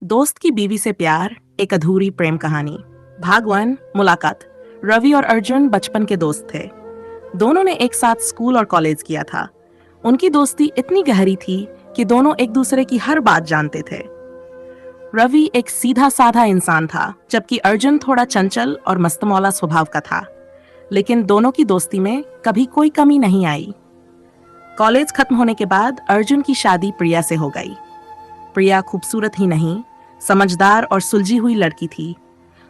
दोस्त की बीवी से प्यार, एक अधूरी प्रेम कहानी। भाग 1। मुलाकात। रवि और अर्जुन बचपन के दोस्त थे। दोनों ने एक साथ स्कूल और कॉलेज किया था। उनकी दोस्ती इतनी गहरी थी कि दोनों एक दूसरे की हर बात जानते थे। रवि एक सीधा साधा इंसान था, जबकि अर्जुन थोड़ा चंचल और मस्तमौला स्वभाव का था। लेकिन दोनों की दोस्ती में कभी कोई कमी नहीं आई। कॉलेज खत्म होने के बाद अर्जुन की शादी प्रिया से हो गई। प्रिया खूबसूरत ही नहीं, समझदार और सुलझी हुई लड़की थी।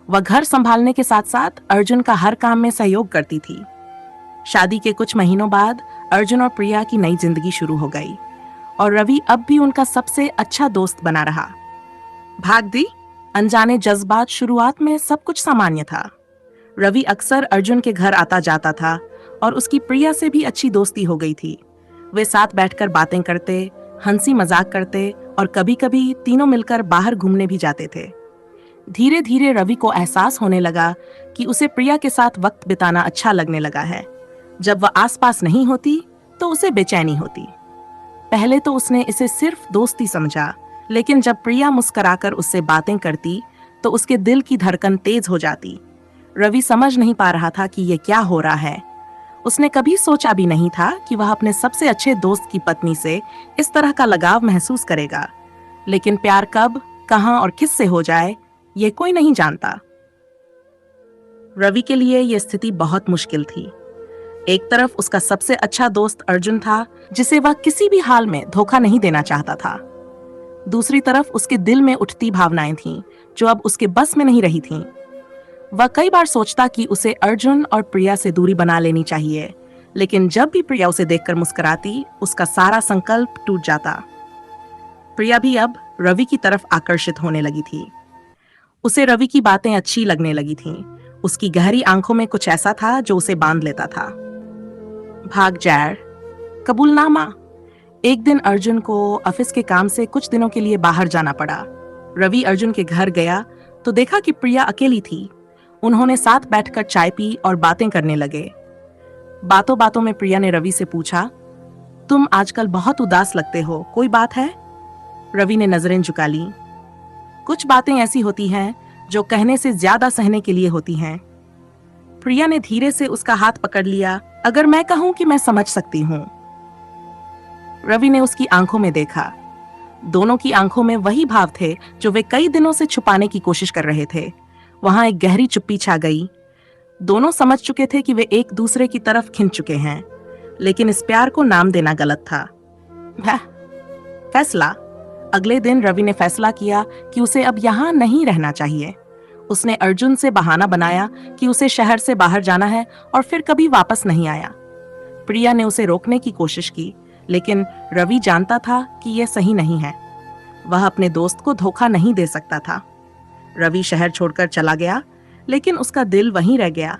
वह घर संभालने के साथ साथ अर्जुन का हर काम में सहयोग करती थी। शादी के कुछ महीनों बाद अर्जुन और प्रिया की नई जिंदगी शुरू हो गई और रवि अब भी उनका सबसे अच्छा दोस्त बना रहा। भाग दी अनजाने जज्बात। शुरुआत में सब कुछ सामान्य था। रवि अक्सर अर्जुन के घर आता जाता था और उसकी प्रिया से भी अच्छी दोस्ती हो गई थी। वे साथ बैठकर बातें करते, हंसी मजाक करते और कभी-कभी तीनों मिलकर बाहर घूमने भी जाते थे। धीरे धीरे रवि को एहसास होने लगा कि उसे प्रिया के साथ वक्त बिताना अच्छा लगने लगा है। जब वह आसपास नहीं होती तो उसे बेचैनी होती। पहले तो उसने इसे सिर्फ दोस्ती समझा, लेकिन जब प्रिया मुस्कुराकर उससे बातें करती तो उसके दिल की धड़कन तेज हो जाती। रवि समझ नहीं पा रहा था कि ये क्या हो रहा है। उसने कभी सोचा भी नहीं था कि वह अपने सबसे अच्छे दोस्त की पत्नी से इस तरह का लगाव महसूस करेगा। लेकिन प्यार कब, कहां और किससे हो जाए, ये कोई नहीं जानता। रवि के लिए यह स्थिति बहुत मुश्किल थी। एक तरफ उसका सबसे अच्छा दोस्त अर्जुन था, जिसे वह किसी भी हाल में धोखा नहीं देना चाहता था। दूसरी तरफ उसके दिल में उठती भावनाएं थीं, जो अब उसके बस में नहीं रही थीं। वह कई बार सोचता कि उसे अर्जुन और प्रिया से दूरी बना लेनी चाहिए, लेकिन जब भी प्रिया उसे देखकर मुस्कुराती, उसका सारा संकल्प टूट जाता। प्रिया भी अब रवि की तरफ आकर्षित होने लगी थी। उसे रवि की बातें अच्छी लगने लगी थीं। उसकी गहरी आंखों में कुछ ऐसा था जो उसे बांध लेता था। भाग जैर। कबूलनामा। एक दिन अर्जुन को ऑफिस के काम से कुछ दिनों के लिए बाहर जाना पड़ा। रवि अर्जुन के घर गया तो देखा कि प्रिया अकेली थी। उन्होंने साथ बैठकर चाय पी और बातें करने लगे। बातों बातों में प्रिया ने रवि से पूछा, तुम आजकल बहुत उदास लगते हो, कोई बात है? रवि ने नजरें झुका ली। कुछ बातें ऐसी होती हैं जो कहने से ज्यादा सहने के लिए होती हैं। प्रिया ने धीरे से उसका हाथ पकड़ लिया। अगर मैं कहूं कि मैं समझ सकती हूं। रवि ने उसकी आंखों में देखा। दोनों की आंखों में वही भाव थे जो वे कई दिनों से छुपाने की कोशिश कर रहे थे। वहां एक गहरी चुप्पी छा गई। दोनों समझ चुके थे कि वे एक दूसरे की तरफ खिंच चुके हैं, लेकिन इस प्यार को नाम देना गलत था। फैसला। अगले दिन रवि ने फैसला किया कि उसे अब यहां नहीं रहना चाहिए। उसने अर्जुन से बहाना बनाया कि उसे शहर से बाहर जाना है और फिर कभी वापस नहीं आया। प्रिया ने उसे रोकने की कोशिश की, लेकिन रवि जानता था कि यह सही नहीं है। वह अपने दोस्त को धोखा नहीं दे सकता था। रवि शहर छोड़कर चला गया, लेकिन उसका दिल वहीं रह गया।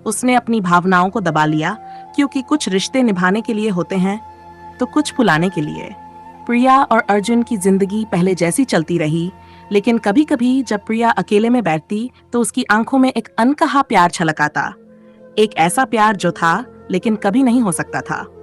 उसने अपनी भावनाओं को दबा लिया, क्योंकि कुछ रिश्ते निभाने के लिए होते हैं तो कुछ भुलाने के लिए। प्रिया और अर्जुन की जिंदगी पहले जैसी चलती रही, लेकिन कभी कभी जब प्रिया अकेले में बैठती तो उसकी आंखों में एक अनकहा प्यार छलक आता। एक ऐसा प्यार जो था लेकिन कभी नहीं हो सकता था।